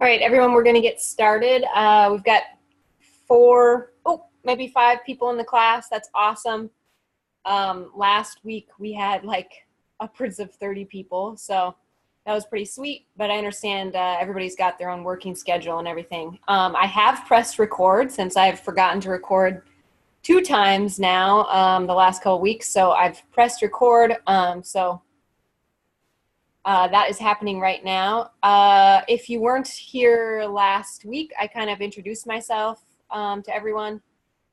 All right, everyone, we're going to get started. We've got maybe 5 people in the class. That's awesome. Last week we had like upwards of 30 people, so that was pretty sweet, but I understand everybody's got their own working schedule and everything. I have pressed record since I've forgotten to record 2 times now the last couple weeks, so I've pressed record, that is happening right now. If you weren't here last week, I kind of introduced myself to everyone,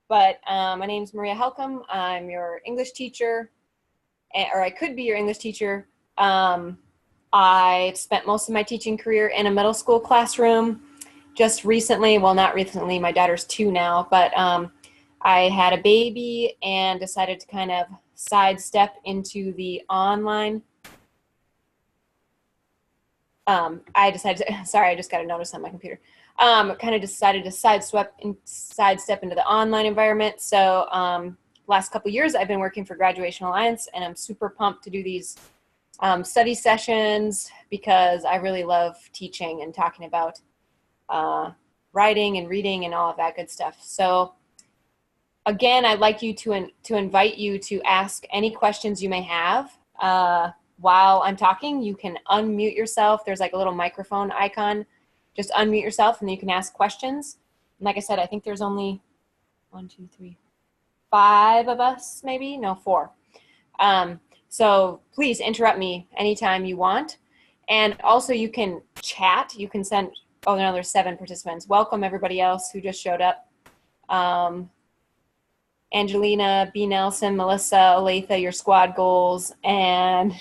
but my name's Maria Helcom. I'm your English teacher, or I could be your English teacher. I've spent most of my teaching career in a middle school classroom. Just recently, well, not recently, my daughter's 2 now, but I had a baby and decided to kind of sidestep into the online. I just got a notice on my computer. Kind of decided to sidestep into the online environment. So last couple years, I've been working for Graduation Alliance, and I'm super pumped to do these study sessions because I really love teaching and talking about writing and reading and all of that good stuff. So again, I'd like you to invite you to ask any questions you may have. While I'm talking, you can unmute yourself. There's like a little microphone icon. Just unmute yourself and then you can ask questions. And like I said, I think there's only 5 of us, maybe? No, 4. So please interrupt me anytime you want. And also you can chat. You can send, oh no, there's 7 participants. Welcome everybody else who just showed up. Angelina, B. Nelson, Melissa, Olathe, your squad goals, and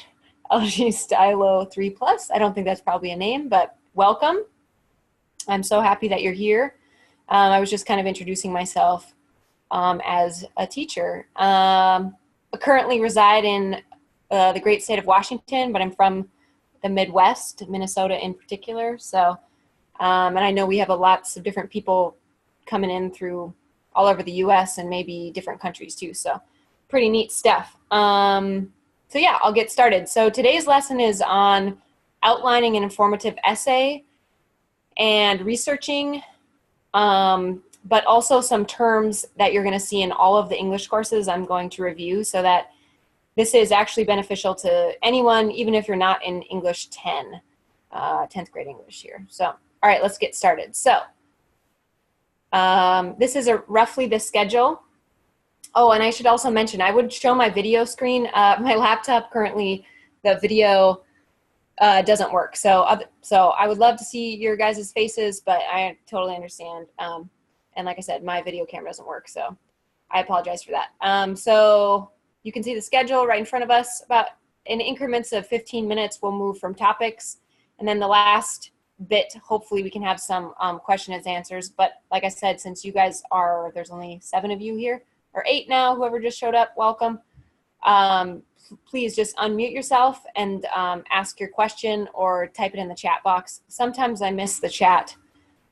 LG Stylo 3+. I don't think that's probably a name, but welcome. I'm so happy that you're here. I was just kind of introducing myself as a teacher. I currently reside in the great state of Washington, but I'm from the Midwest, Minnesota in particular. So, and I know we have lots of different people coming in through all over the U.S. and maybe different countries too. So pretty neat stuff. So yeah, I'll get started. So today's lesson is on outlining an informative essay and researching, but also some terms that you're going to see in all of the English courses I'm going to review, so that this is actually beneficial to anyone, even if you're not in English 10, 10th grade English here. So, all right, let's get started. So this is roughly the schedule. Oh, and I should also mention, I would show my video screen. My laptop currently, the video doesn't work. So I would love to see your guys' faces, but I totally understand. And like I said, my video camera doesn't work, so I apologize for that. So you can see the schedule right in front of us. About in increments of 15 minutes, we'll move from topics. And then the last bit, hopefully we can have some question and answers. But like I said, since you guys there's only 7 of you here, or 8 now, whoever just showed up, welcome. Please just unmute yourself and ask your question or type it in the chat box. Sometimes I miss the chat,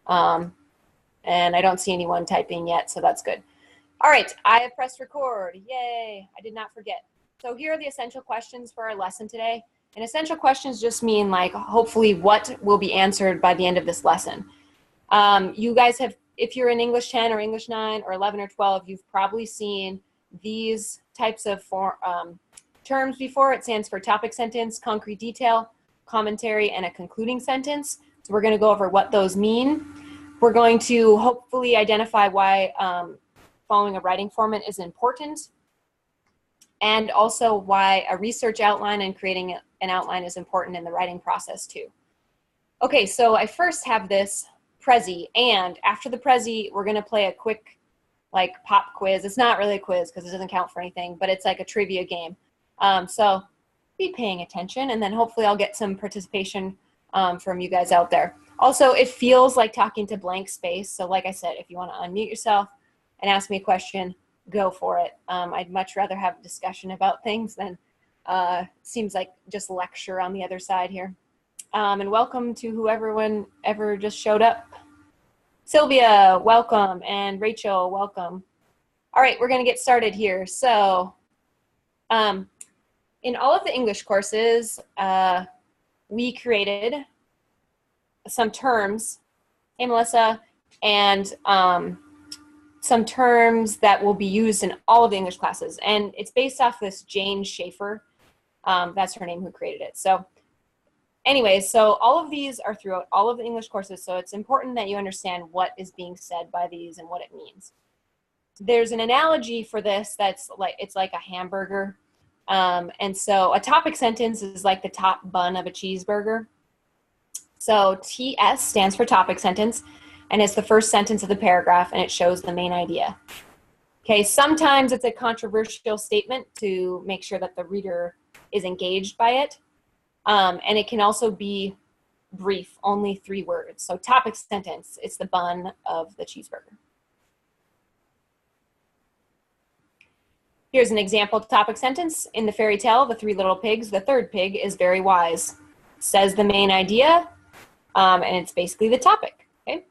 and I don't see anyone typing yet, so that's good. All right, I have pressed record. Yay, I did not forget. So here are the essential questions for our lesson today. And essential questions just mean, like, hopefully what will be answered by the end of this lesson. You guys have, if you're in English 10 or English 9 or 11 or 12, you've probably seen these types of terms before. It stands for topic sentence, concrete detail, commentary, and a concluding sentence. So we're going to go over what those mean. We're going to hopefully identify why following a writing format is important, and also why a research outline and creating an outline is important in the writing process too. Okay, so I first have this Prezi, and after the Prezi, we're going to play a quick like pop quiz. It's not really a quiz because it doesn't count for anything, but it's like a trivia game. So be paying attention, and then hopefully I'll get some participation from you guys out there. Also, it feels like talking to blank space. So like I said, if you want to unmute yourself and ask me a question, go for it. I'd much rather have a discussion about things than seems like just lecture on the other side here. And welcome to whoever just showed up. Sylvia, welcome, and Rachel, welcome. All right, we're going to get started here. So in all of the English courses, we created some terms Hey, Melissa. And some terms that will be used in all of the English classes. And it's based off this Jane Schaefer. That's her name, who created it. So anyways, so all of these are throughout all of the English courses. So it's important that you understand what is being said by these and what it means. There's an analogy for this that's like, it's like a hamburger. And so a topic sentence is like the top bun of a cheeseburger. So TS stands for topic sentence, and it's the first sentence of the paragraph, and it shows the main idea. Okay, sometimes it's a controversial statement to make sure that the reader is engaged by it. And it can also be brief, only 3 words. So topic sentence, it's the bun of the cheeseburger. Here's an example topic sentence. In the fairy tale, The Three Little Pigs, the third pig is very wise. Says the main idea, and it's basically the topic. Okay.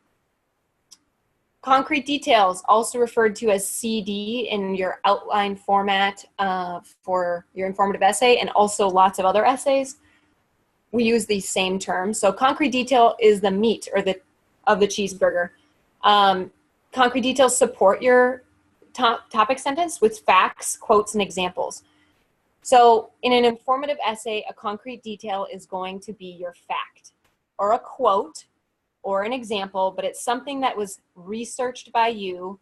Concrete details, also referred to as CD in your outline format for your informative essay, and also lots of other essays. We use these same terms. So concrete detail is the meat or of the cheeseburger. Concrete details support your topic sentence with facts, quotes, and examples. So in an informative essay, a concrete detail is going to be your fact or a quote or an example, but it's something that was researched by you.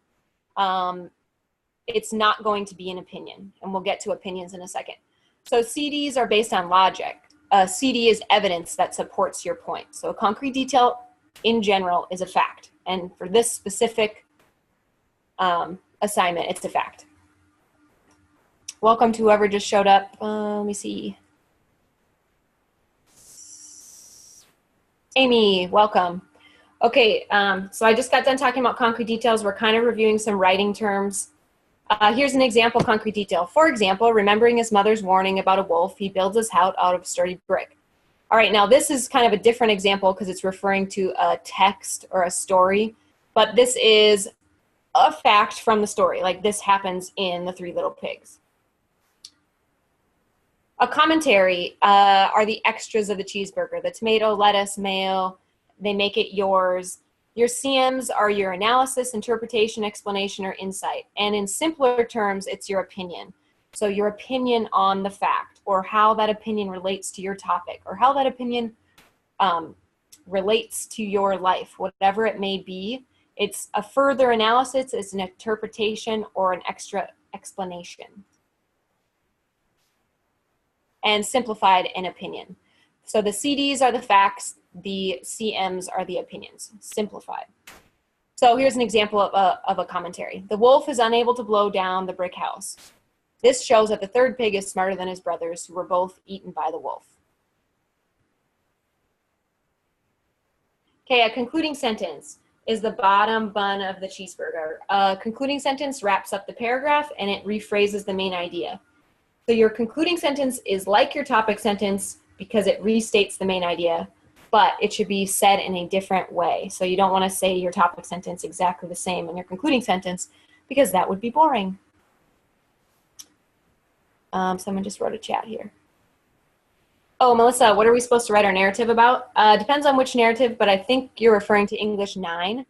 It's not going to be an opinion, and we'll get to opinions in a second. So CDs are based on logic. A CD is evidence that supports your point. So a concrete detail in general is a fact, and for this specific assignment, it's a fact. Welcome to whoever just showed up. Let me see. Amy, welcome. Okay, so I just got done talking about concrete details. We're kind of reviewing some writing terms. Here's an example concrete detail. For example, remembering his mother's warning about a wolf, he builds his house out of sturdy brick. All right, now this is kind of a different example because it's referring to a text or a story, but this is a fact from the story. Like this happens in The Three Little Pigs. A commentary are the extras of the cheeseburger, the tomato, lettuce, mayo. They make it yours. Your CMs are your analysis, interpretation, explanation, or insight. And in simpler terms, it's your opinion. So your opinion on the fact, or how that opinion relates to your topic, or how that opinion relates to your life, whatever it may be. It's a further analysis, it's an interpretation, or an extra explanation. And simplified, an opinion. So the CDs are the facts, the CMs are the opinions, simplified. So here's an example of a commentary. The wolf is unable to blow down the brick house. This shows that the third pig is smarter than his brothers, who were both eaten by the wolf. Okay, a concluding sentence is the bottom bun of the cheeseburger. A concluding sentence wraps up the paragraph and it rephrases the main idea. So your concluding sentence is like your topic sentence because it restates the main idea, but it should be said in a different way. So you don't want to say your topic sentence exactly the same in your concluding sentence because that would be boring. Someone just wrote a chat here. Oh, Melissa, what are we supposed to write our narrative about? Depends on which narrative, but I think you're referring to English 9.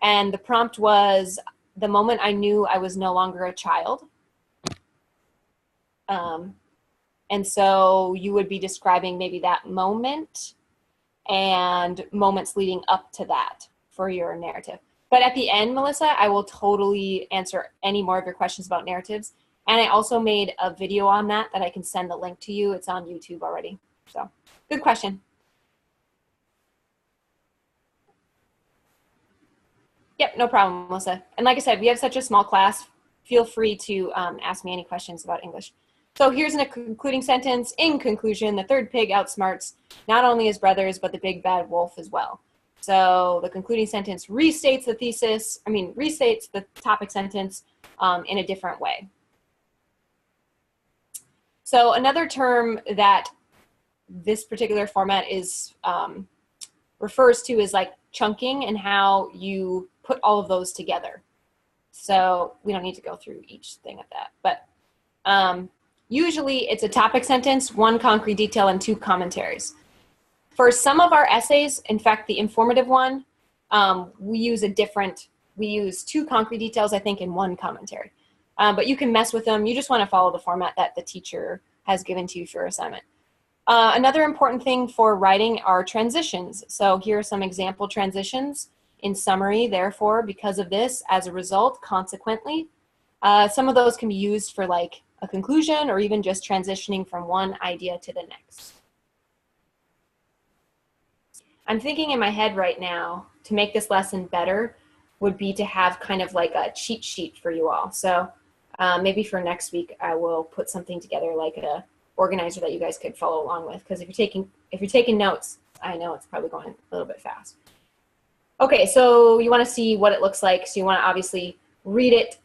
And the prompt was, the moment I knew I was no longer a child. And so you would be describing maybe that moment and moments leading up to that for your narrative. But at the end, Melissa, I will totally answer any more of your questions about narratives. And I also made a video on that I can send the link to you. It's on YouTube already. So good question. Yep, no problem, Melissa. And like I said, we have such a small class. Feel free to ask me any questions about English. So here's a concluding sentence. In conclusion, the third pig outsmarts not only his brothers, but the big bad wolf as well. So the concluding sentence restates the topic sentence in a different way. So another term that this particular format is refers to is like chunking and how you put all of those together. So we don't need to go through each thing of that, but usually it's a topic sentence, 1 concrete detail, and 2 commentaries. For some of our essays, in fact, the informative one, we use 2 concrete details, I think, in 1 commentary. But you can mess with them. You just want to follow the format that the teacher has given to you for your assignment. Another important thing for writing are transitions. So here are some example transitions. In summary, therefore, because of this, as a result, consequently. Some of those can be used for like a conclusion or even just transitioning from one idea to the next. I'm thinking in my head right now, to make this lesson better would be to have kind of like a cheat sheet for you all. So maybe for next week, I will put something together like a organizer that you guys could follow along with. Because if you're taking notes, I know it's probably going a little bit fast. Okay, so you want to see what it looks like. So you want to obviously read it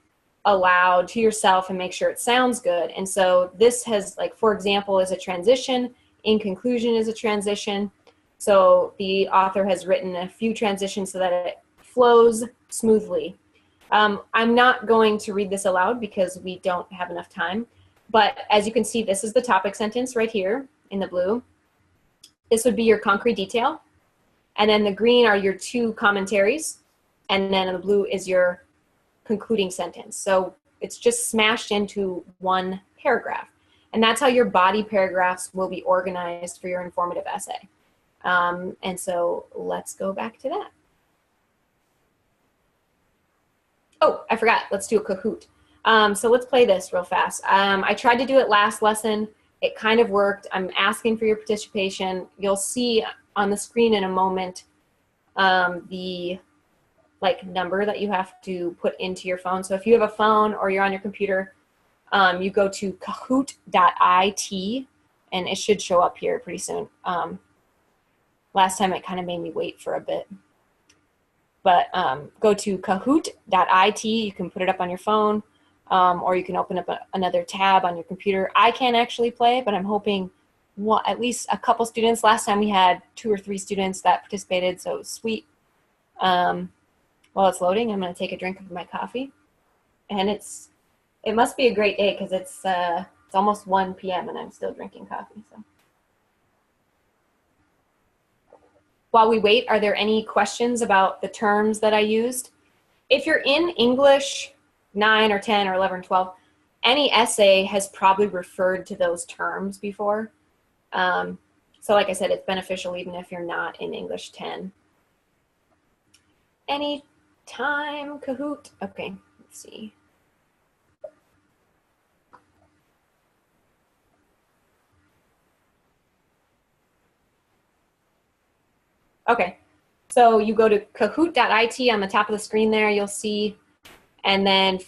aloud to yourself and make sure it sounds good. And so this has, like, for example, is a transition. In conclusion is a transition. So the author has written a few transitions so that it flows smoothly. I'm not going to read this aloud because we don't have enough time. But as you can see, this is the topic sentence right here in the blue. This would be your concrete detail. And then the green are your 2 commentaries. And then the blue is your concluding sentence. So it's just smashed into 1 paragraph. And that's how your body paragraphs will be organized for your informative essay. And so let's go back to that. Oh, I forgot. Let's do a Kahoot. So let's play this real fast. I tried to do it last lesson. It kind of worked. I'm asking for your participation. You'll see on the screen in a moment the number that you have to put into your phone. So if you have a phone or you're on your computer, you go to kahoot.it and it should show up here pretty soon. Last time it kind of made me wait for a bit. But go to kahoot.it. You can put it up on your phone, or you can open up another tab on your computer. I can't actually play, but I'm hoping at least a couple students. Last time we had 2 or 3 students that participated, so it was sweet. While it's loading, I'm going to take a drink of my coffee. And it must be a great day because it's almost 1 p.m. and I'm still drinking coffee. So while we wait, are there any questions about the terms that I used? If you're in English 9 or 10 or 11 or 12, any essay has probably referred to those terms before. So like I said, it's beneficial even if you're not in English 10. Any time, Kahoot? Okay, let's see. Okay, so you go to kahoot.it on the top of the screen there, you'll see, and then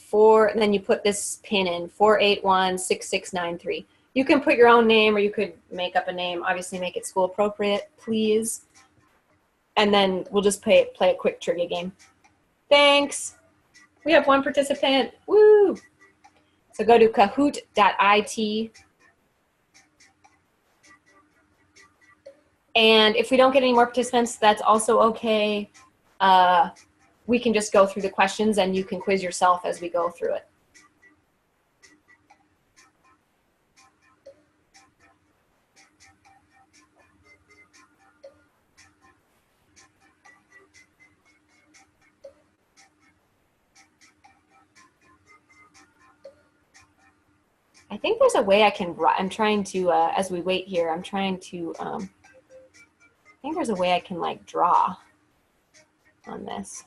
you put this pin in, 4816693. You can put your own name or you could make up a name, obviously make it school appropriate, please. And then we'll just play a quick trivia game. Thanks. We have 1 participant. Woo! So go to kahoot.it. And if we don't get any more participants, that's also okay. We can just go through the questions and you can quiz yourself as we go through it. I think there's a way I can, I'm trying to, as we wait here, I'm trying to, I think there's a way I can like draw on this.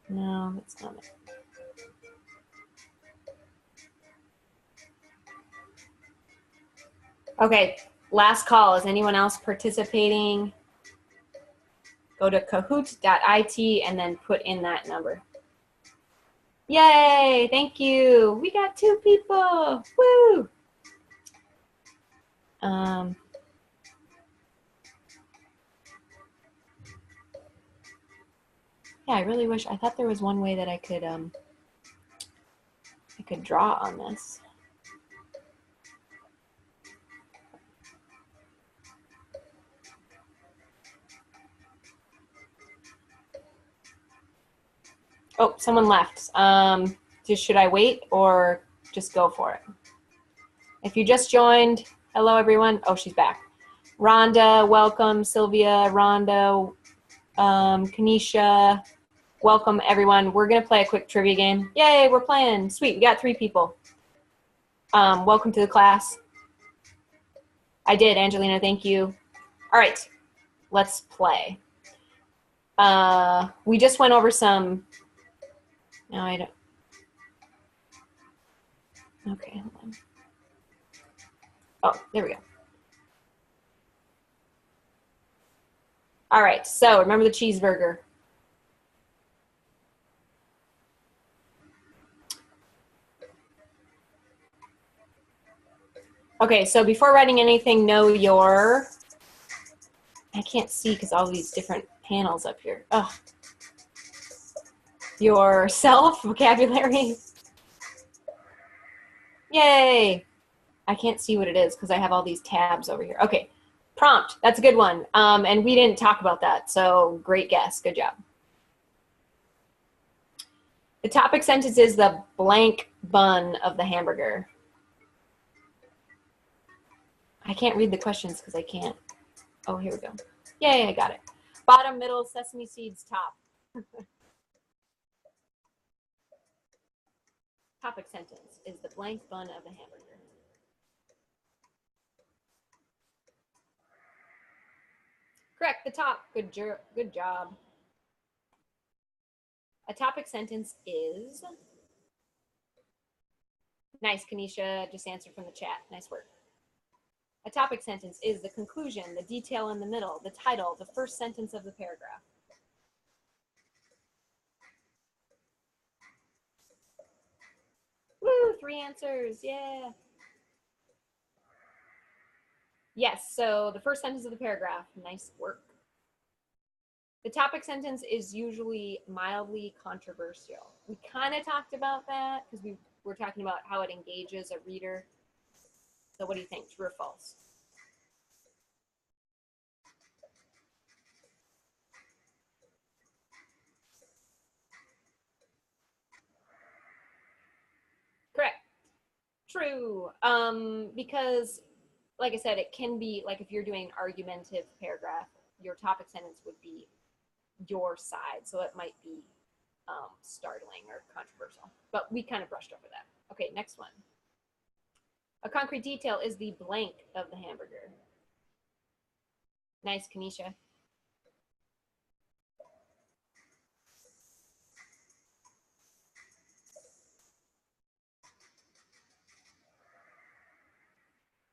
No, that's not it. Okay, last call. Is anyone else participating? Go to kahoot.it and then put in that number. Yay, thank you. We got 2 people. Woo! Yeah, I really wish, I thought there was one way that I could draw on this. Oh, someone left. Should I wait or just go for it? If you just joined, hello everyone. Oh, she's back. Rhonda, welcome. Sylvia, Rhonda, Kanisha, welcome everyone. We're gonna play a quick trivia game. Yay, we're playing. Sweet, we got 3 people. Welcome to the class. I did, Angelina, thank you. All right, let's play. We just went over some, no, I don't. Okay, hold on. Oh, there we go. All right, so remember the cheeseburger. Okay, so before writing anything, know your, I can't see because all these different panels up here. Oh, your self vocabulary. Yay! I can't see what it is because I have all these tabs over here. Okay, prompt, that's a good one. And we didn't talk about that, so great guess, good job. The topic sentence is the blank bun of the hamburger. I can't read the questions because I can't. Oh, here we go. Yay, I got it. Bottom, middle, sesame seeds, top. Topic sentence is the blank bun of the hamburger. Correct, the top. Good job. A topic sentence is, nice, Kanisha, just answered from the chat. Nice work. A topic sentence is the conclusion, the detail in the middle, the title, the first sentence of the paragraph. Woo, 3 answers, yeah. Yes, so the first sentence of the paragraph, nice work. The topic sentence is usually mildly controversial. We kind of talked about that because we were talking about how it engages a reader. So what do you think, true or false? Correct. True. Because, like I said, it can be, like if you're doing an argumentative paragraph, your topic sentence would be your side. So it might be startling or controversial. But we kind of brushed over that. Okay, next one. A concrete detail is the blank of the hamburger. Nice, Kanisha.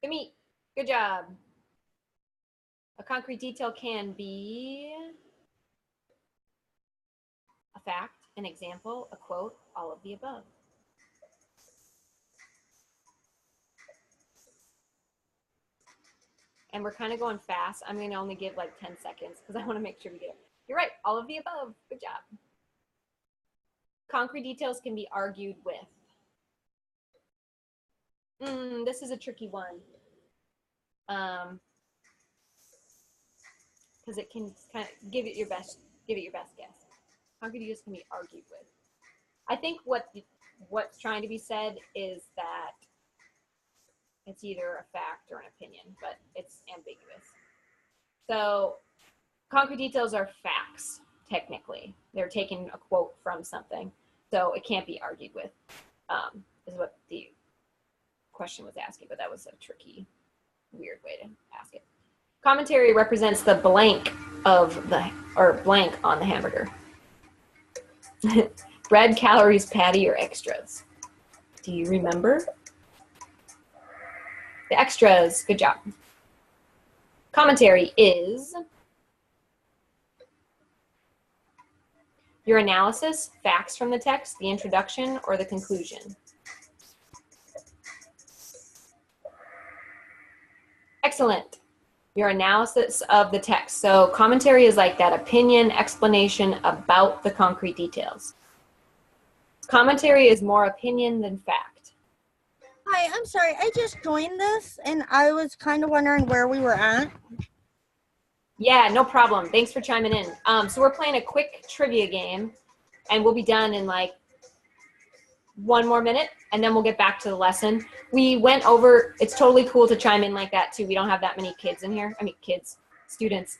The meat. Good job. A concrete detail can be a fact, an example, a quote, all of the above. And we're kind of going fast. I'm going to only give like 10 seconds because I want to make sure we get it. You're right, all of the above. Good job. Concrete details can be argued with. This is a tricky one. Because it can kind of give it your best guess. Concrete details can be argued with. I think what's trying to be said is that it's either a fact or an opinion, but it's ambiguous. So concrete details are facts, technically. They're taking a quote from something. So it can't be argued with, is what the question was asking, but that was a tricky, weird way to ask it. Commentary represents the blank of the, or blank on the hamburger. Bread, calories, patty, or extras? Do you remember? The extras, good job. Commentary is your analysis, facts from the text, the introduction, or the conclusion. Excellent. Your analysis of the text. So commentary is like that opinion, explanation about the concrete details. Commentary is more opinion than fact. Hi, I'm sorry. I just joined this and I was kind of wondering where we were at. Yeah, no problem. Thanks for chiming in. So we're playing a quick trivia game and we'll be done in like 1 more minute and then we'll get back to the lesson. We went over, it's totally cool to chime in like that too. We don't have that many kids in here. I mean, kids, students.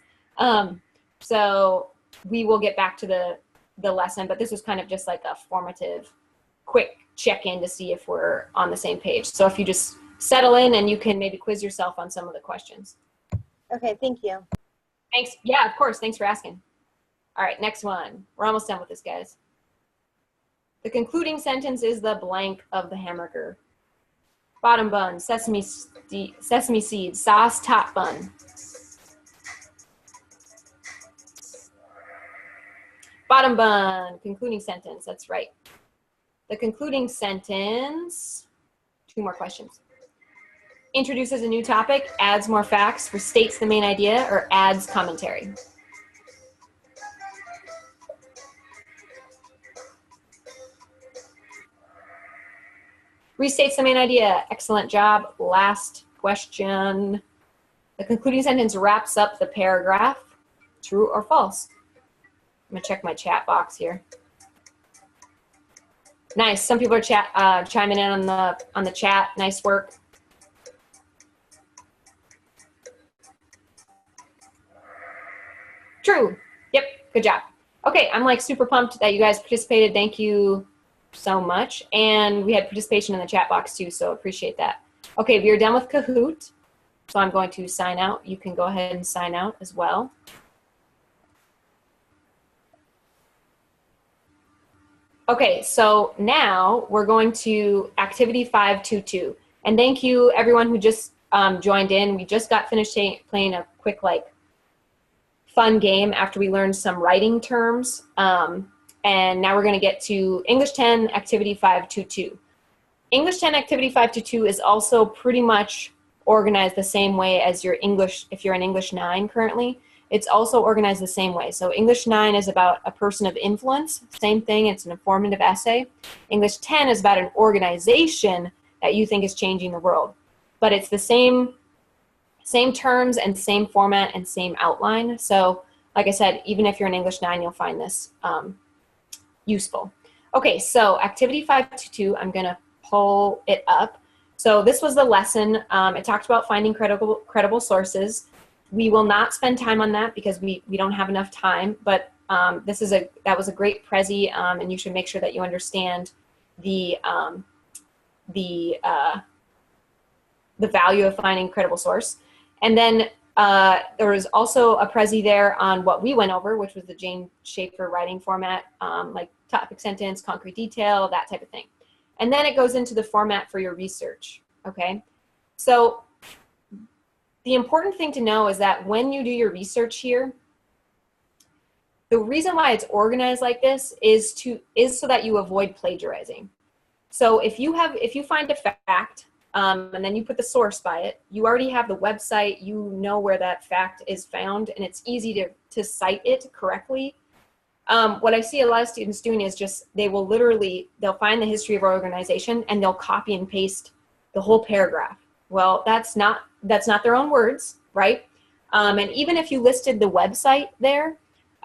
So we will get back to the lesson, but this was kind of just like a formative, quick check-in to see if we're on the same page. So if you just settle in and you can maybe quiz yourself on some of the questions. Okay, thank you. Thanks. Yeah, of course. Thanks for asking. All right, next one. We're almost done with this, guys. The concluding sentence is the blank of the hamburger. Bottom bun, sesame seeds, sauce, top bun. Bottom bun, concluding sentence. That's right. The concluding sentence, 2 more questions. Introduces a new topic, adds more facts, restates the main idea, or adds commentary. Restates the main idea. Excellent job. Last question. The concluding sentence wraps up the paragraph. True or false? I'm gonna check my chat box here. Nice. Some people are chiming in on the chat. Nice work. True. Yep. Good job. Okay. I'm like super pumped that you guys participated. Thank you so much. And we had participation in the chat box too, so appreciate that. Okay, we are done with Kahoot. So I'm going to sign out. You can go ahead and sign out as well. Okay, so now we're going to activity 522. And thank you everyone who just joined in. We just got finished playing a quick like fun game after we learned some writing terms. And now we're going to get to English 10 activity 522. English 10 activity 522 is also pretty much organized the same way as your English, if you're in English 9 currently. It's also organized the same way. So English 9 is about a person of influence. Same thing, it's an informative essay. English 10 is about an organization that you think is changing the world. But it's the same terms and same format and same outline. So like I said, even if you're in English 9, you'll find this useful. Okay, so activity 522, I'm gonna pull it up. So this was the lesson. It talked about finding credible sources. We will not spend time on that because we don't have enough time, but that was a great prezi, and you should make sure that you understand the value of finding credible source. And then there was also a prezi there on what we went over, which was the Jane Schaefer writing format, like topic sentence, concrete detail, that type of thing. And then it goes into the format for your research, okay? So the important thing to know is that when you do your research here, the reason why it's organized like this is so that you avoid plagiarizing. So if you find a fact, and then you put the source by it, you already have the website, you know where that fact is found, and it's easy to cite it correctly. What I see a lot of students doing is just, they'll find the history of our organization and they'll copy and paste the whole paragraph. Well, that's not their own words, right? And even if you listed the website there,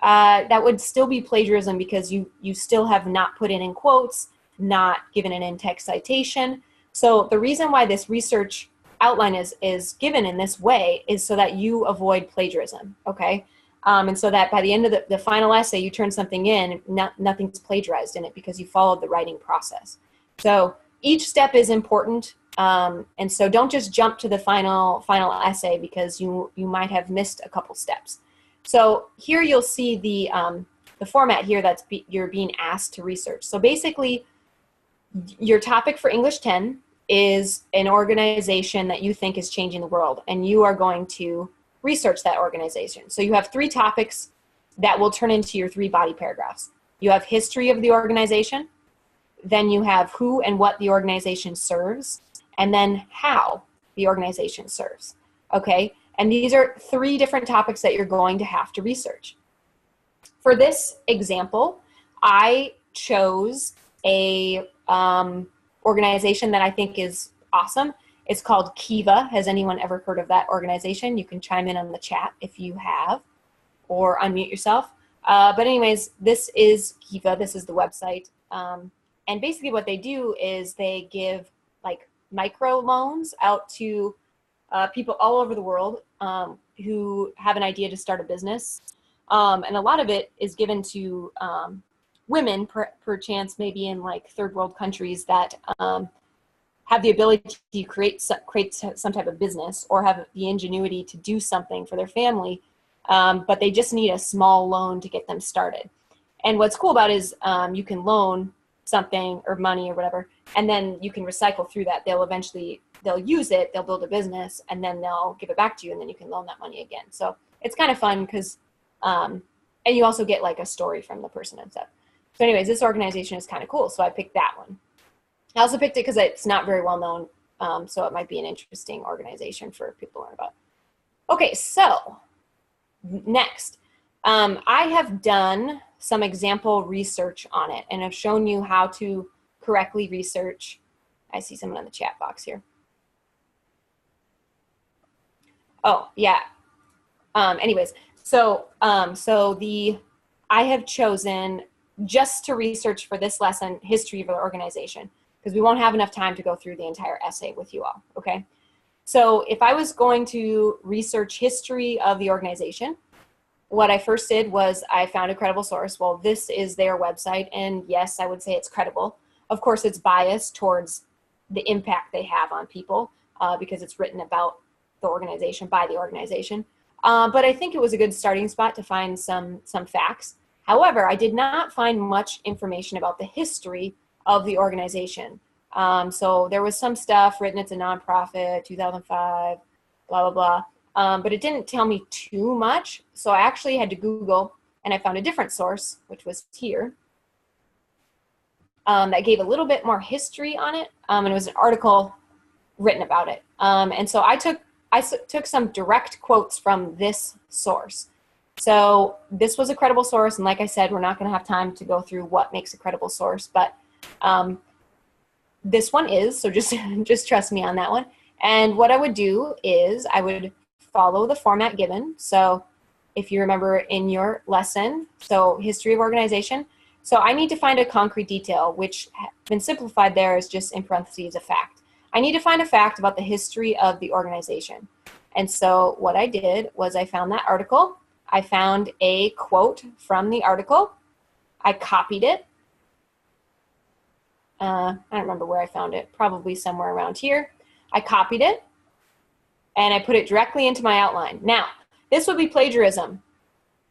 that would still be plagiarism because you still have not put in quotes, not given an in-text citation. So the reason why this research outline is given in this way is so that you avoid plagiarism, okay? And so that by the end of the final essay, you turn something in, nothing's plagiarized in it because you followed the writing process. So each step is important, and so don't just jump to the final essay because you might have missed a couple steps. So here you'll see the format here you're being asked to research. So basically, your topic for English 10 is an organization that you think is changing the world, and you are going to research that organization. So you have 3 topics that will turn into your 3 body paragraphs. You have history of the organization, then you have who and what the organization serves, and then how the organization serves, okay? And these are 3 different topics that you're going to have to research. For this example, I chose a organization that I think is awesome. It's called Kiva. Has anyone ever heard of that organization? You can chime in on the chat if you have, or unmute yourself. But anyways, this is Kiva. This is the website. And basically what they do is they give like micro loans out to people all over the world who have an idea to start a business. And a lot of it is given to women, perchance maybe in like third world countries that have the ability to create some type of business or have the ingenuity to do something for their family, but they just need a small loan to get them started. And what's cool about it is you can loan something or money or whatever, and then you can recycle through that. They'll use it, they'll build a business, and then they'll give it back to you, and then you can loan that money again. So it's kind of fun because, and you also get like a story from the person and stuff. So anyways, this organization is kind of cool, so I picked that one. I also picked it because it's not very well known, so it might be an interesting organization for people to learn about. Okay, so next, I have done some example research on it, and I've shown you how to correctly research. I see someone in the chat box here. Oh, yeah. Anyways, so I have chosen just to research for this lesson history of the organization, because we won't have enough time to go through the entire essay with you all, okay? So if I was going to research history of the organization, what I first did was I found a credible source. Well, this is their website, and yes, I would say it's credible. Of course, it's biased towards the impact they have on people because it's written about the organization by the organization. But I think it was a good starting spot to find some facts. However, I did not find much information about the history of the organization. So there was some stuff written, it's a nonprofit, 2005, blah, blah, blah. But it didn't tell me too much. So I actually had to Google, and I found a different source, which was here, that gave a little bit more history on it. And it was an article written about it. And so I took some direct quotes from this source. So this was a credible source, and like I said, we're not going to have time to go through what makes a credible source, but this one is, so just trust me on that one. And what I would do is I would follow the format given. So if you remember in your lesson, so history of organization, so I need to find a concrete detail, which has been simplified there as just in parentheses a fact. I need to find a fact about the history of the organization. And so what I did was I found that article. I found a quote from the article. I copied it. I don't remember where I found it, probably somewhere around here. I copied it, and I put it directly into my outline. Now, this would be plagiarism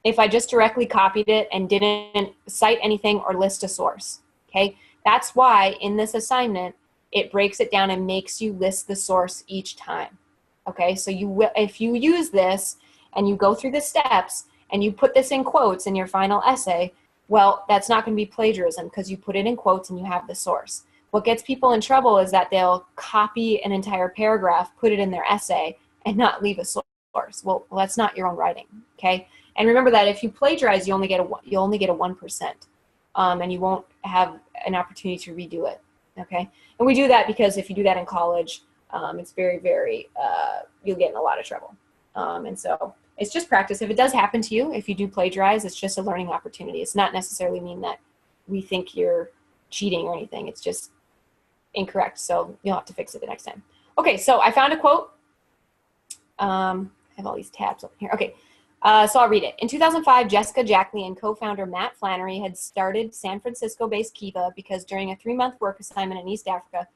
if I just directly copied it and didn't cite anything or list a source, okay? That's why in this assignment, it breaks it down and makes you list the source each time, okay? So you will, if you use this and you go through the steps and you put this in quotes in your final essay, well, that's not going to be plagiarism because you put it in quotes and you have the source. What gets people in trouble is that they'll copy an entire paragraph, put it in their essay, and not leave a source. Well, that's not your own writing, okay? And remember that if you plagiarize, you only get a 1%, and you won't have an opportunity to redo it, okay? And we do that because if you do that in college, it's very, very, you'll get in a lot of trouble. And so it's just practice. If it does happen to you, if you do plagiarize, it's just a learning opportunity. It's not necessarily mean that we think you're cheating or anything. It's just incorrect. So you'll have to fix it the next time. Okay, so I found a quote. I have all these tabs up here. Okay, so I'll read it. In 2005, Jessica Jackley and co-founder Matt Flannery had started San Francisco-based Kiva because during a 3-month work assignment in East Africa,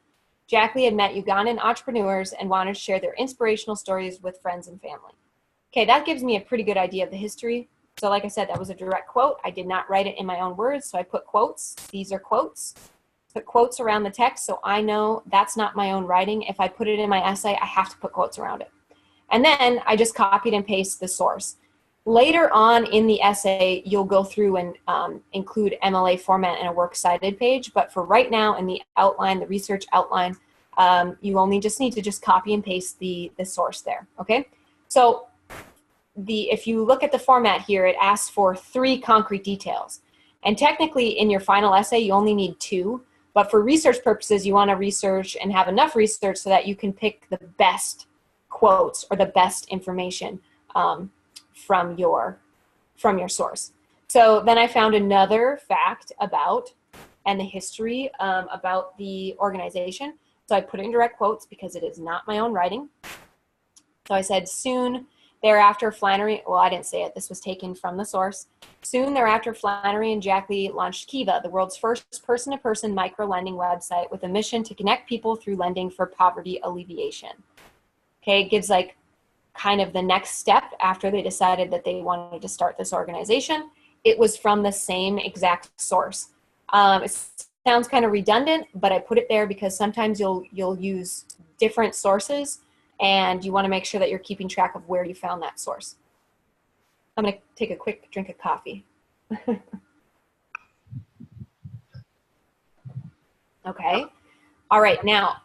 Jackley had met Ugandan entrepreneurs and wanted to share their inspirational stories with friends and family. Okay, that gives me a pretty good idea of the history. So like I said, that was a direct quote. I did not write it in my own words, so I put quotes. These are quotes. Put quotes around the text so I know that's not my own writing. If I put it in my essay, I have to put quotes around it. And then I just copied and pasted the source. Later on in the essay, you'll go through and include MLA format in a works cited page. But for right now in the outline, the research outline, you only just need to just copy and paste the source there, okay? So if you look at the format here, it asks for 3 concrete details. And technically in your final essay, you only need 2. But for research purposes, you want to research and have enough research so that you can pick the best quotes or the best information from your source. So then I found another fact about and the history about the organization. So I put it in direct quotes because it is not my own writing. So I said, soon thereafter, Flannery, well, I didn't say it. This was taken from the source. Soon thereafter, Flannery and Jackley launched Kiva, the world's first person-to-person micro-lending website with a mission to connect people through lending for poverty alleviation. Okay, it gives like kind of the next step after they decided that they wanted to start this organization. It was from the same exact source. It sounds kind of redundant, but I put it there because sometimes you'll use different sources and you want to make sure that you're keeping track of where you found that source. I'm going to take a quick drink of coffee. Okay. All right. Now,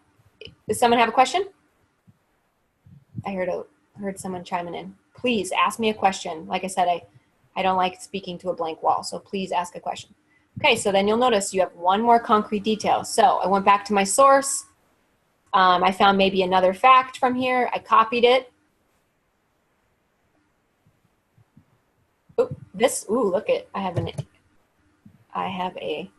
does someone have a question? I heard someone chiming in. Please ask me a question. Like I said, I don't like speaking to a blank wall, so please ask a question. Okay, so then you'll notice you have one more concrete detail. So I went back to my source. I found maybe another fact from here. I copied it. Oh, look it. I have a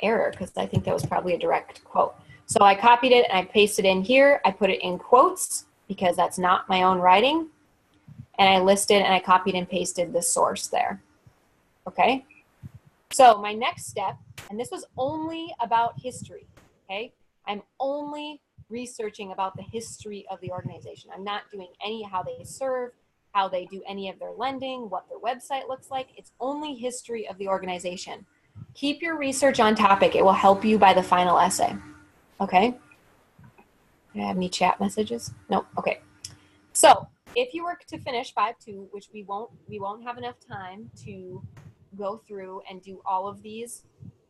error because I think that was probably a direct quote. So I copied it and I pasted it in here. I put it in quotes because that's not my own writing. And I listed and I copied and pasted the source there. Okay. So my next step, and this was only about history, okay? I'm only researching about the history of the organization. I'm not doing any how they serve, how they do any of their lending, what their website looks like. It's only history of the organization. Keep your research on topic. It will help you by the final essay, okay? Do I have any chat messages? No, okay. So if you were to finish 5.2, which we won't have enough time to go through and do all of these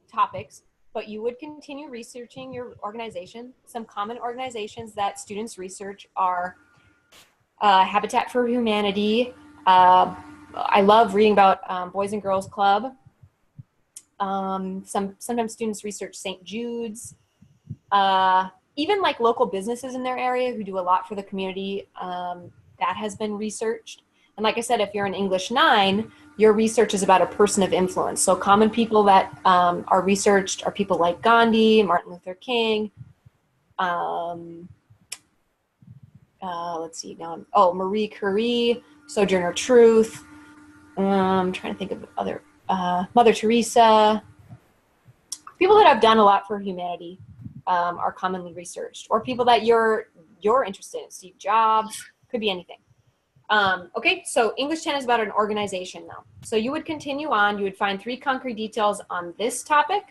topics, but you would continue researching your organization. Some common organizations that students research are Habitat for Humanity. I love reading about Boys and Girls Club. Sometimes students research St. Jude's. Even like local businesses in their area who do a lot for the community, that has been researched. And like I said, if you're in English 9, your research is about a person of influence. So common people that are researched are people like Gandhi, Martin Luther King, let's see now, Marie Curie, Sojourner Truth, I'm trying to think of other, Mother Teresa. People that have done a lot for humanity are commonly researched, or people that you're interested in. Steve Jobs, could be anything. Okay, so English 10 is about an organization now. So you would continue on, you would find 3 concrete details on this topic,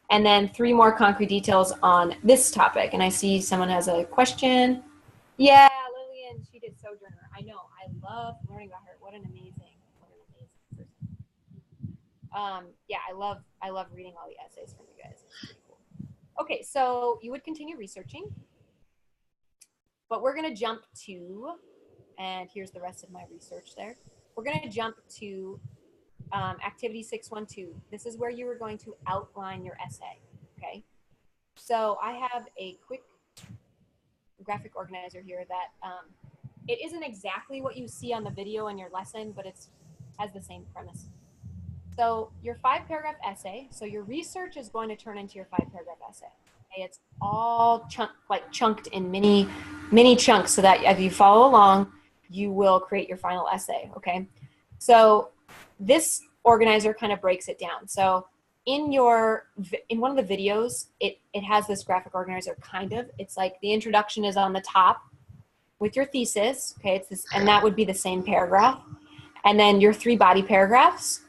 and then 3 more concrete details on this topic. And I see someone has a question. Yeah, Lillian, she did Sojourner. I know, I love learning about her. What an amazing person. Yeah, I love reading all the essays from you guys. It's pretty cool. Okay, so you would continue researching, but we're gonna jump to, and here's the rest of my research there. We're going to jump to activity 612. This is where you are going to outline your essay, okay? So I have a quick graphic organizer here that it isn't exactly what you see on the video in your lesson, but it has the same premise. So your 5-paragraph essay, so your research is going to turn into your 5-paragraph essay. Okay? It's all chunked in mini chunks so that if you follow along, you will create your final essay, okay? So this organizer kind of breaks it down. So in one of the videos, it has this graphic organizer kind of. It's like the introduction is on the top with your thesis, okay? It's this, and that would be the same paragraph. And then your 3 body paragraphs,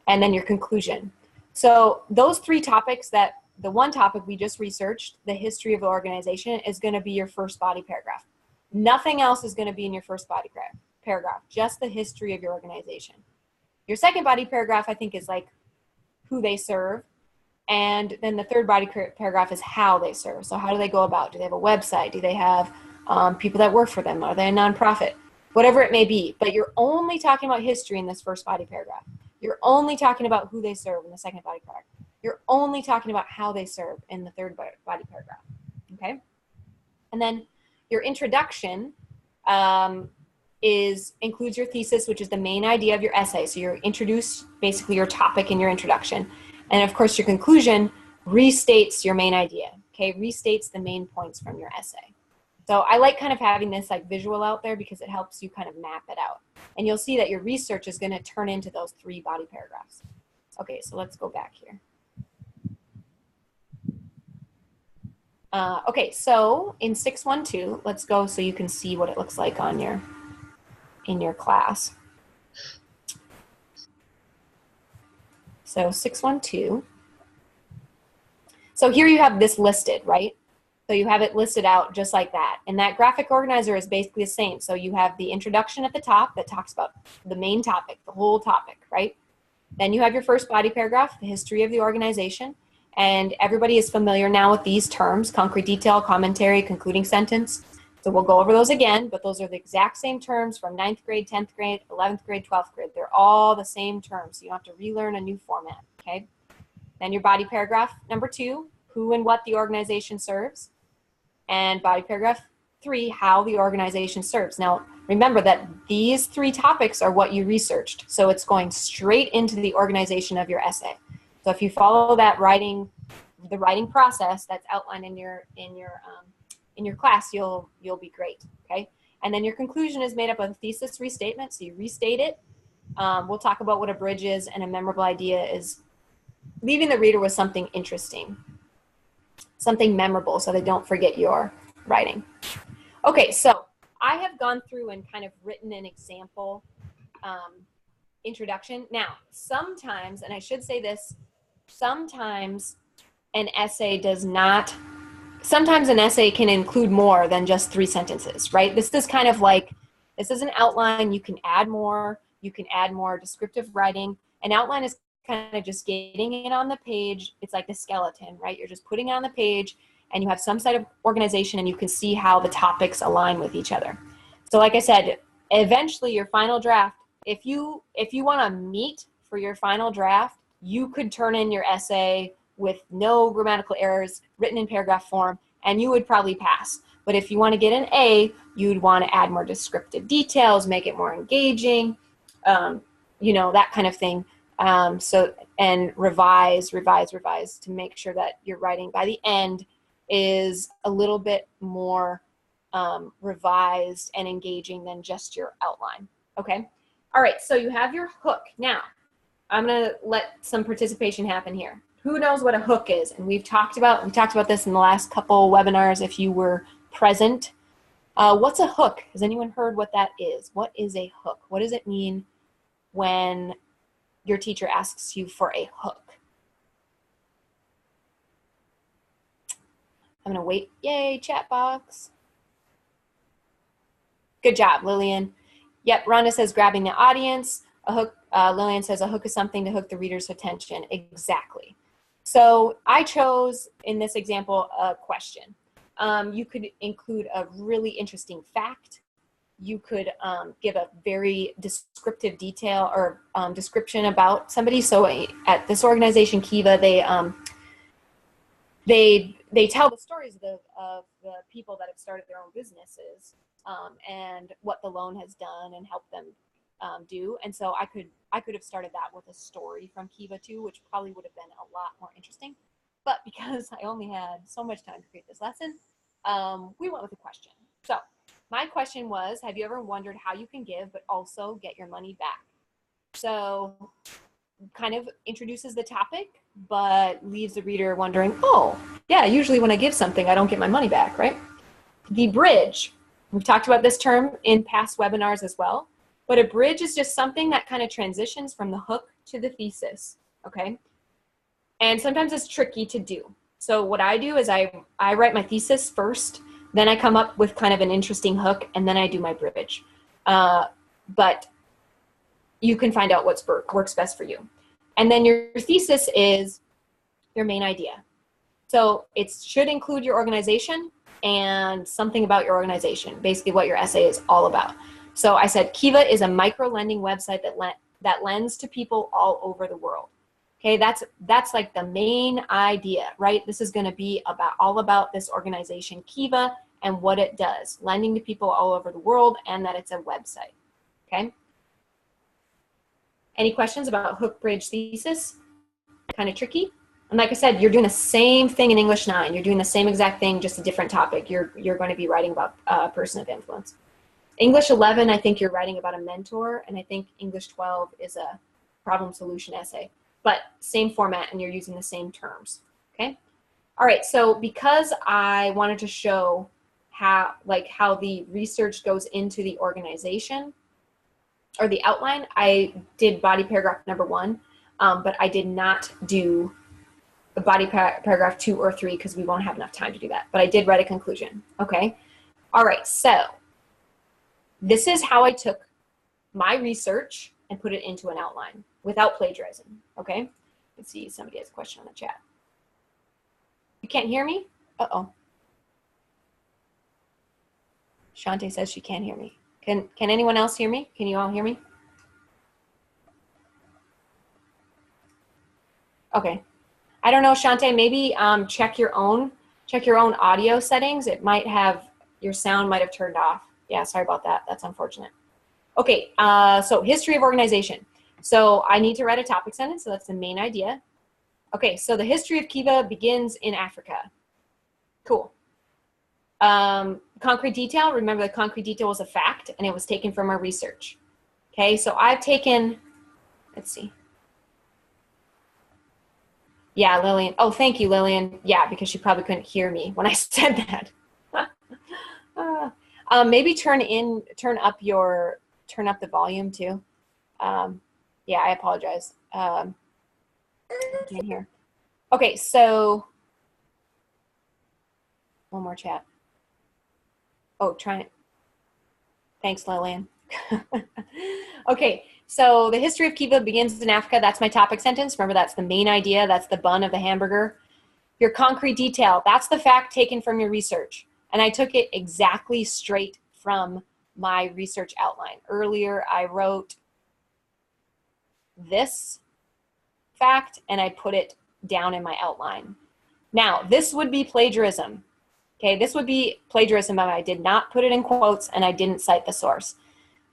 and then your conclusion. So those 3 topics the one topic we just researched, the history of the organization, is gonna be your first body paragraph. Nothing else is going to be in your first body paragraph, just the history of your organization. Your second body paragraph, I think, is like who they serve. And then the third body paragraph is how they serve. So how do they go about? Do they have a website? Do they have people that work for them? Are they a nonprofit? Whatever it may be. But you're only talking about history in this first body paragraph. You're only talking about who they serve in the second body paragraph. You're only talking about how they serve in the third body paragraph. Okay? And then your introduction includes your thesis, which is the main idea of your essay. So you're introduced basically your topic in your introduction. And of course, your conclusion restates your main idea, okay? Restates the main points from your essay. So I like kind of having this like visual out there because it helps you kind of map it out. And you'll see that your research is going to turn into those 3 body paragraphs. Okay, so let's go back here. Okay, so in 612, let's go so you can see what it looks like on in your class. So 612. So here you have this listed, right? So you have it listed out just like that. And that graphic organizer is basically the same. So you have the introduction at the top that talks about the main topic, the whole topic, right? Then you have your first body paragraph, the history of the organization. And everybody is familiar now with these terms: concrete detail, commentary, concluding sentence. So we'll go over those again, but those are the exact same terms from 9th grade, 10th grade, 11th grade, 12th grade. They're all the same terms. So you don't have to relearn a new format, okay? Then your body paragraph number 2, who and what the organization serves. And body paragraph 3, how the organization serves. Now, remember that these 3 topics are what you researched. So it's going straight into the organization of your essay. So if you follow that the writing process that's outlined in your class, you'll be great. Okay. And then your conclusion is made up of a thesis restatement. So you restate it. We'll talk about what a bridge is, and a memorable idea is leaving the reader with something interesting, something memorable, so they don't forget your writing. Okay, so I have gone through and kind of written an example introduction. Now, sometimes, and I should say this, sometimes an essay sometimes an essay can include more than just 3 sentences, right? This is kind of like, this is an outline. You can add more descriptive writing. An outline is kind of just getting it on the page. It's like the skeleton, right? You're just putting it on the page, and you have some sort of organization, and you can see how the topics align with each other. So like I said, eventually your final draft, if you want to meet for your final draft, you could turn in your essay with no grammatical errors, written in paragraph form, and you would probably pass. But if you want to get an A, you'd want to add more descriptive details, make it more engaging, that kind of thing. And revise to make sure that your writing by the end is a little bit more revised and engaging than just your outline. Okay. All right. So you have your hook. Now I'm going to let some participation happen here. Who knows what a hook is? And we talked about this in the last couple webinars if you were present. What's a hook? Has anyone heard what that is? What is a hook? What does it mean when your teacher asks you for a hook? I'm gonna wait. Yay, chat box. Good job, Lillian. Yep, Rhonda says grabbing the audience. A hook, Lillian says a hook is something to hook the reader's attention. Exactly. So I chose, in this example, a question. You could include a really interesting fact. You could give a very descriptive detail or description about somebody. So at this organization, Kiva, they tell the stories of the people that have started their own businesses and what the loan has done and helped them do. And so I could have started that with a story from Kiva too, which probably would have been a lot more interesting. But because I only had so much time to create this lesson, we went with a question. So my question was, have you ever wondered how you can give but also get your money back? So kind of introduces the topic, but leaves the reader wondering, oh, yeah, usually when I give something, I don't get my money back, right? The bridge. We've talked about this term in past webinars as well, but a bridge is just something that kind of transitions from the hook to the thesis, okay? And sometimes it's tricky to do. So what I do is I write my thesis first, then I come up with kind of an interesting hook, and then I do my bridge. But you can find out what works best for you. And then your thesis is your main idea. So it should include your organization and something about your organization, basically what your essay is all about. So I said Kiva is a micro-lending website that lends to people all over the world. Okay, that's like the main idea, right? This is going to be all about this organization, Kiva, and what it does, lending to people all over the world, and that it's a website. Okay. Any questions about hook, bridge, thesis? Kind of tricky. And like I said, you're doing the same thing in English 9. You're doing the same exact thing, just a different topic. You're going to be writing about a person of influence. English 11, I think you're writing about a mentor, and I think English 12 is a problem solution essay. But same format, and you're using the same terms, okay? All right, so because I wanted to show how the research goes into the organization, or the outline, I did body paragraph number 1, but I did not do the body paragraph 2 or 3 because we won't have enough time to do that. But I did write a conclusion, okay? All right, so this is how I took my research and put it into an outline without plagiarizing, okay? Let's see, somebody has a question on the chat. You can't hear me? Uh-oh. Shante says she can't hear me. Can anyone else hear me? Can you all hear me? Okay. I don't know, Shante, maybe check your own audio settings. It might have, your sound might have turned off. Yeah, sorry about that. That's unfortunate. Okay, so history of organization. So I need to write a topic sentence, so that's the main idea. Okay, so the history of Kiva begins in Africa. Cool. Concrete detail, remember the concrete detail was a fact and it was taken from our research. Okay, so I've taken, let's see. Yeah, Lillian. Oh, thank you, Lillian. Yeah, because she probably couldn't hear me when I said that. Maybe turn up the volume too. Yeah, I apologize. I can't hear. Okay, so one more chat. Oh, try it. Thanks, Lillian. Okay, so the history of Kiva begins in Africa. That's my topic sentence. Remember, that's the main idea. That's the bun of the hamburger. Your concrete detail, that's the fact taken from your research. And I took it exactly straight from my research outline. Earlier, I wrote this fact and I put it down in my outline. Now, this would be plagiarism. Okay, this would be plagiarism if I did not put it in quotes and I didn't cite the source.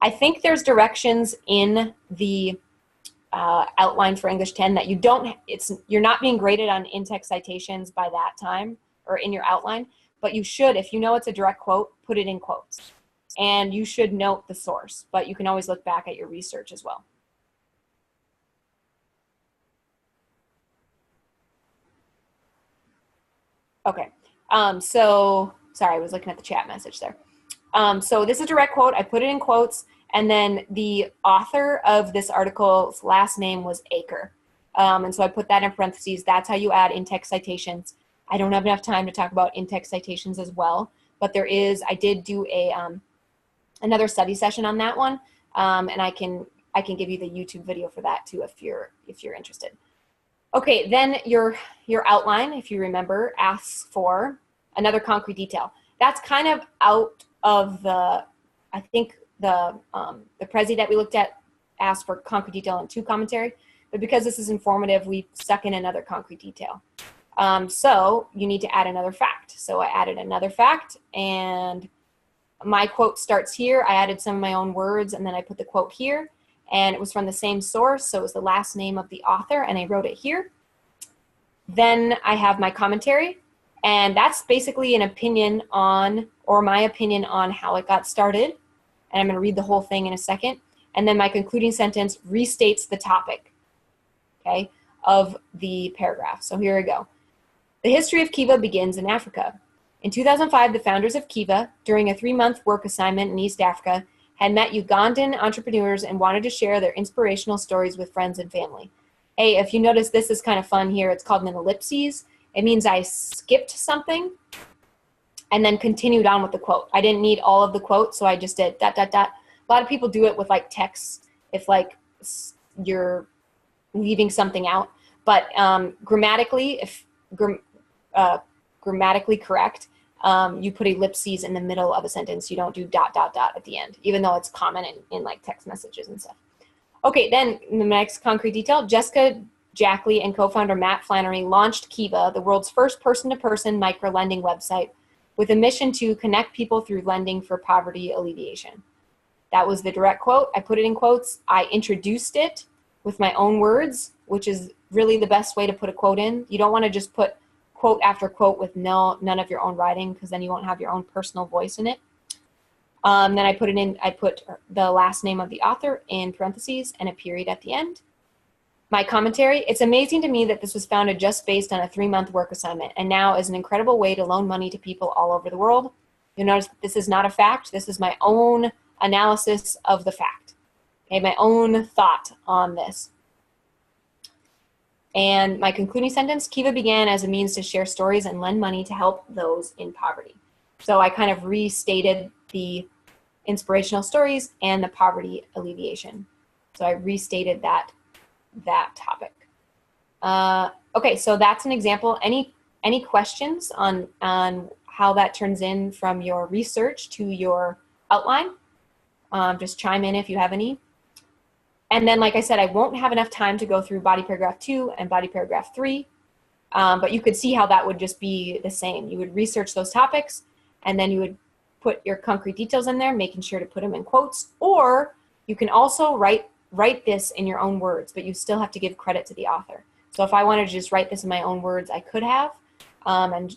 I think there's directions in the outline for English 10 that you're not being graded on in-text citations by that time or in your outline, but you should, if you know it's a direct quote, put it in quotes. And you should note the source, but you can always look back at your research as well. Okay, so, sorry, I was looking at the chat message there. So this is a direct quote, I put it in quotes, and then the author of this article's last name was Aker. And so I put that in parentheses. That's how you add in-text citations. I don't have enough time to talk about in-text citations as well, but I did do another study session on that one, and I can give you the YouTube video for that too if you're interested. Okay, then your outline, if you remember, asks for another concrete detail. That's kind of out of the, I think the Prezi that we looked at asked for concrete detail and 2 commentary, but because this is informative, we stuck in another concrete detail. So you need to add another fact. So I added another fact, and my quote starts here. I added some of my own words, and then I put the quote here, and it was from the same source, so it was the last name of the author, and I wrote it here. Then I have my commentary, and that's basically an opinion on, or my opinion on how it got started, and I'm going to read the whole thing in a second. And then my concluding sentence restates the topic, okay, of the paragraph. So here we go. The history of Kiva begins in Africa. In 2005, the founders of Kiva, during a 3-month work assignment in East Africa, had met Ugandan entrepreneurs and wanted to share their inspirational stories with friends and family. Hey, if you notice, this is kind of fun here. It's called an ellipses. It means I skipped something and then continued on with the quote. I didn't need all of the quote, so I just did ... A lot of people do it with like text if like you're leaving something out. But grammatically, if grammatically correct, you put ellipses in the middle of a sentence. You don't do ... at the end, even though it's common in like text messages and stuff. Okay, then the next concrete detail, Jessica Jackley and co-founder Matt Flannery launched Kiva, the world's first person-to-person micro-lending website, with a mission to connect people through lending for poverty alleviation. That was the direct quote. I put it in quotes. I introduced it with my own words, which is really the best way to put a quote in. You don't want to just put quote after quote with none of your own writing, because then you won't have your own personal voice in it. Then I put the last name of the author in parentheses and a period at the end. My commentary: it's amazing to me that this was founded just based on a 3-month work assignment and now is an incredible way to loan money to people all over the world. You'll notice that this is not a fact. This is my own analysis of the fact. Okay, my own thought on this. And my concluding sentence: Kiva began as a means to share stories and lend money to help those in poverty. So I kind of restated the inspirational stories and the poverty alleviation. So I restated that topic. Okay, so that's an example. Any questions on how that turns in from your research to your outline? Just chime in if you have any. And then, like I said, I won't have enough time to go through body paragraph 2 and body paragraph 3, but you could see how that would just be the same. You would research those topics, and then you would put your concrete details in there, making sure to put them in quotes, or you can also write this in your own words, but you still have to give credit to the author. So if I wanted to just write this in my own words, I could have, and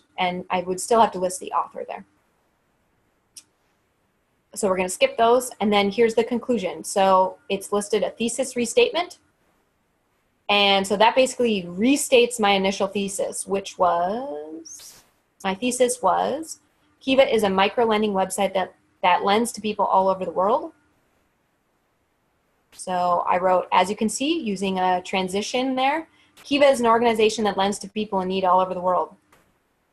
I would still have to list the author there. So we're going to skip those, and then here's the conclusion. So it's listed a thesis restatement, and so that basically restates my initial thesis, which was, my thesis was, Kiva is a micro-lending website that lends to people all over the world. So I wrote, as you can see, using a transition there, Kiva is an organization that lends to people in need all over the world.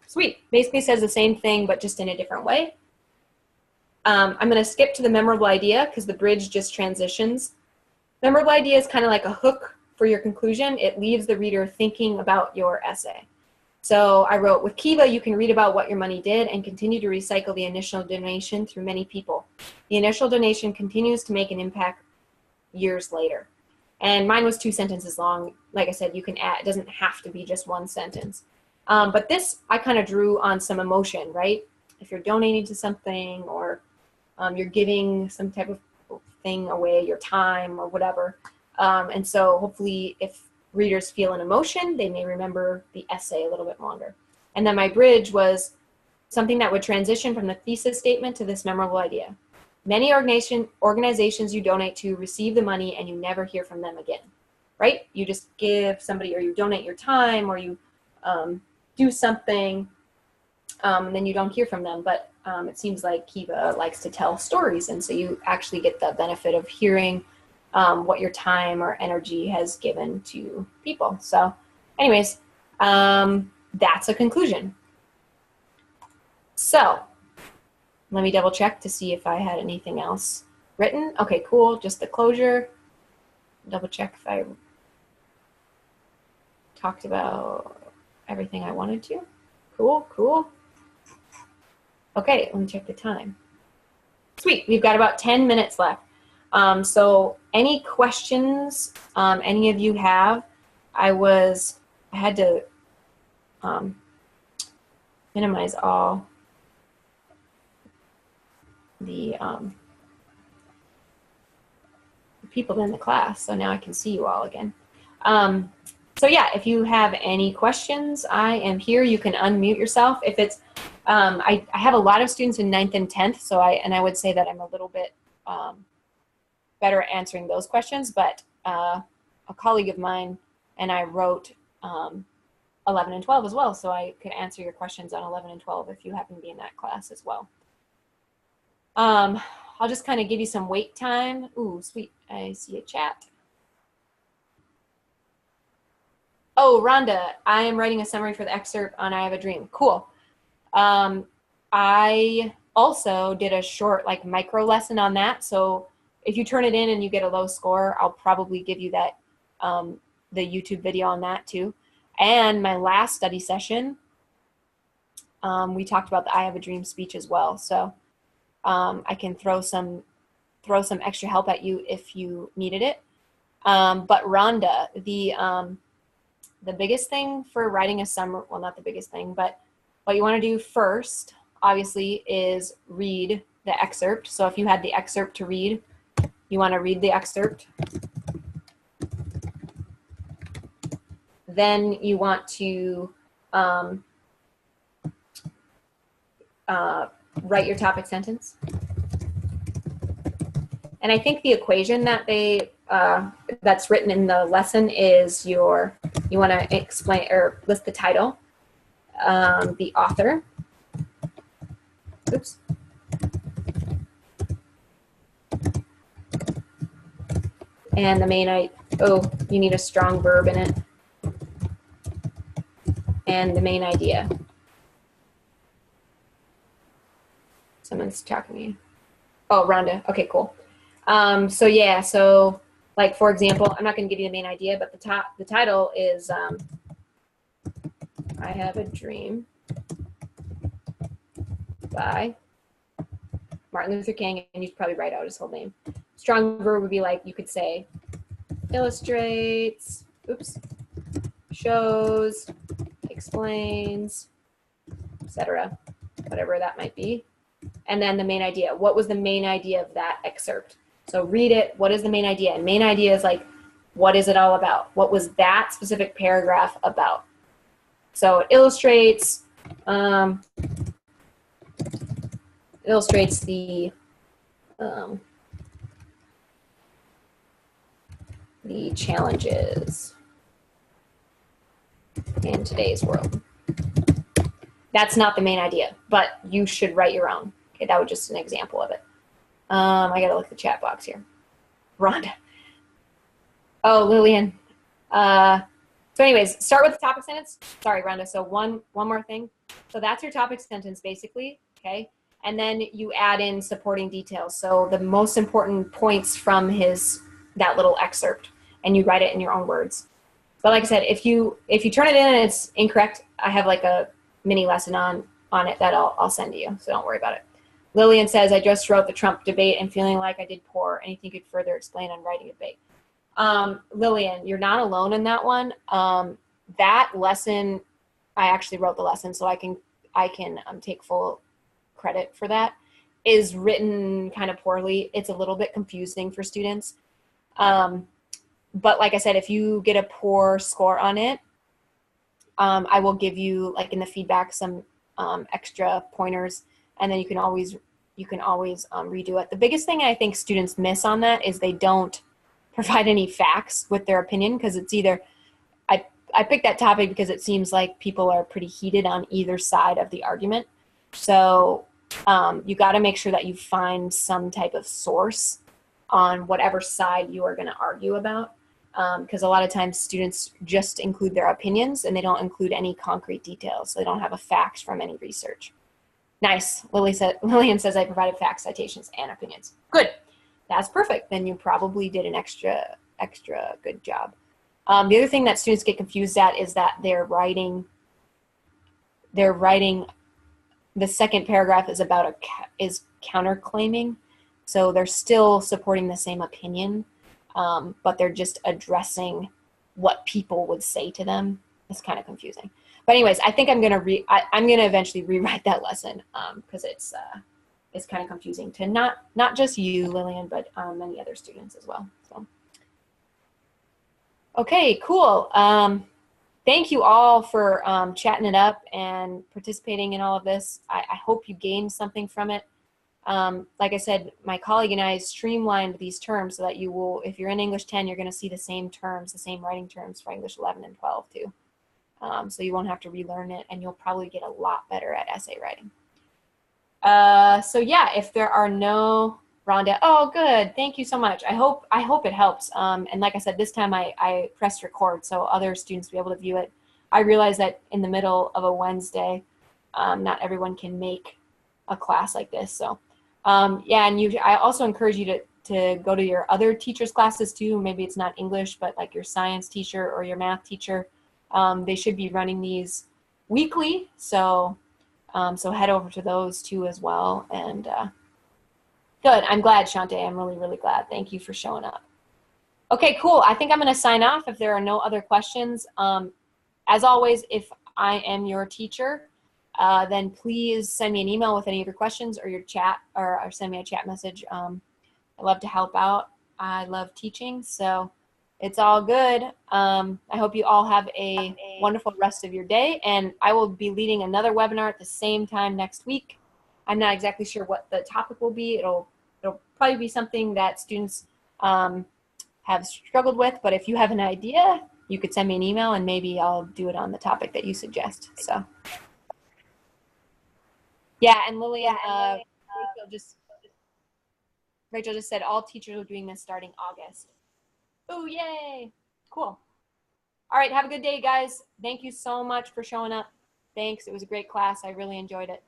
Sweet. Basically says the same thing, but just in a different way. I'm going to skip to the memorable idea because the bridge just transitions. Memorable idea is kind of like a hook for your conclusion. It leaves the reader thinking about your essay. So I wrote, with Kiva, you can read about what your money did and continue to recycle the initial donation through many people. The initial donation continues to make an impact years later. And mine was 2 sentences long. Like I said, you can add, it doesn't have to be just 1 sentence. But this, I kind of drew on some emotion, right? If you're donating to something, or you're giving some type of thing away, your time or whatever. And so hopefully if readers feel an emotion, they may remember the essay a little bit longer. And then my bridge was something that would transition from the thesis statement to this memorable idea. Many organizations you donate to receive the money and you never hear from them again, right? You just give somebody, or you donate your time, or you do something, and then you don't hear from them. But it seems like Kiva likes to tell stories, and so you actually get the benefit of hearing what your time or energy has given to people. So anyways, that's a conclusion. So let me double check to see if I had anything else written. Okay, cool, just the closure. Double check if I talked about everything I wanted to. Cool, cool. Okay, let me check the time. Sweet, we've got about 10 minutes left. So any questions any of you have? I had to minimize all the people in the class, so now I can see you all again. So yeah, if you have any questions, I am here. You can unmute yourself. If it's, I have a lot of students in 9th and 10th, so I would say that I'm a little bit better at answering those questions, but a colleague of mine and I wrote 11 and 12 as well, so I could answer your questions on 11 and 12 if you happen to be in that class as well. I'll just kind of give you some wait time. Ooh, sweet, I see a chat. Oh, Rhonda, I am writing a summary for the excerpt on I Have a Dream. Cool. I also did a short micro lesson on that. So if you turn it in and you get a low score, I'll probably give you that, the YouTube video on that too. And my last study session, we talked about the I Have a Dream speech as well. So I can throw some extra help at you if you needed it. But Rhonda, the biggest thing for writing a summary, well, not the biggest thing, but what you want to do first, obviously, is read the excerpt. So if you had the excerpt to read, you want to read the excerpt. then you want to write your topic sentence. And I think the equation that that's written in the lesson is you want to explain or list the title, the author, oops, and the main, you need a strong verb in it, and the main idea. Someone's talking to me. Oh, Rhonda. Okay, cool. So yeah, so like for example, I'm not going to give you the main idea, but the title is I Have a Dream by Martin Luther King, and you should probably write out his whole name. Strong verb would be like, you could say illustrates, oops, shows, explains, etc., whatever that might be. And then the main idea. What was the main idea of that excerpt? So read it. What is the main idea? And main idea is like, what is it all about? What was that specific paragraph about? So it illustrates the challenges in today's world. That's not the main idea, but you should write your own. Okay, that was just an example of it. I gotta look at the chat box here. Rhonda. Oh, Lillian. So anyways, start with the topic sentence. Sorry, Rhonda. So one more thing. So that's your topic sentence basically, okay? And then you add in supporting details. So the most important points from that little excerpt, and you write it in your own words. But like I said, if you turn it in and it's incorrect, I have like a mini lesson on it that I'll send to you, so don't worry about it. Lillian says, I just wrote the Trump debate and feeling like I did poor. Anything you could further explain on writing a debate? Lillian, you're not alone in that one. That lesson, I actually wrote the lesson, so I can take full credit for that, is written kind of poorly. It's a little bit confusing for students. But like I said, if you get a poor score on it, I will give you, like in the feedback, some extra pointers, and then you can always redo it. The biggest thing I think students miss on that is they don't provide any facts with their opinion, because it's either, I picked that topic because it seems like people are pretty heated on either side of the argument. So you got to make sure that you find some type of source on whatever side you are going to argue about. Because a lot of times students just include their opinions and they don't include any concrete details. So they don't have a fact from any research. Nice. Lillian says I provided facts, citations, and opinions. Good. That's perfect. Then you probably did an extra good job. The other thing that students get confused at is that they're writing, the second paragraph is counterclaiming. So they're still supporting the same opinion, but they're just addressing what people would say to them. It's kind of confusing. But anyways, I think I'm gonna eventually rewrite that lesson, because it's kind of confusing to not just you, Lillian, but many other students as well. So, okay, cool. Thank you all for chatting it up and participating in all of this. I hope you gained something from it. Like I said, my colleague and I streamlined these terms so that you will, if you're in English 10, you're going to see the same terms, the same writing terms for English 11 and 12 too. So you won't have to relearn it, and you'll probably get a lot better at essay writing. So yeah, if there are no, Rhonda, oh good, thank you so much. I hope it helps. And like I said, this time I pressed record so other students will be able to view it. I realize that in the middle of a Wednesday, not everyone can make a class like this. So yeah, and I also encourage you to go to your other teachers' classes too. Maybe it's not English, but like your science teacher or your math teacher. They should be running these weekly. So so head over to those too as well. And good. I'm glad, Shante. I'm really, really glad. Thank you for showing up. Okay, cool. I think I'm going to sign off if there are no other questions. As always, if I am your teacher, then please send me an email with any of your questions or your chat, or send me a chat message. I love to help out. I love teaching. So It's all good. I hope you all have a wonderful rest of your day, and I will be leading another webinar at the same time next week. I'm not exactly sure what the topic will be. It'll probably be something that students have struggled with, but if you have an idea, you could send me an email and maybe I'll do it on the topic that you suggest. So yeah, and Lillian, Rachel just said all teachers are doing this starting August. Oh, yay. Cool. All right, have a good day, guys. Thank you so much for showing up. Thanks. It was a great class. I really enjoyed it.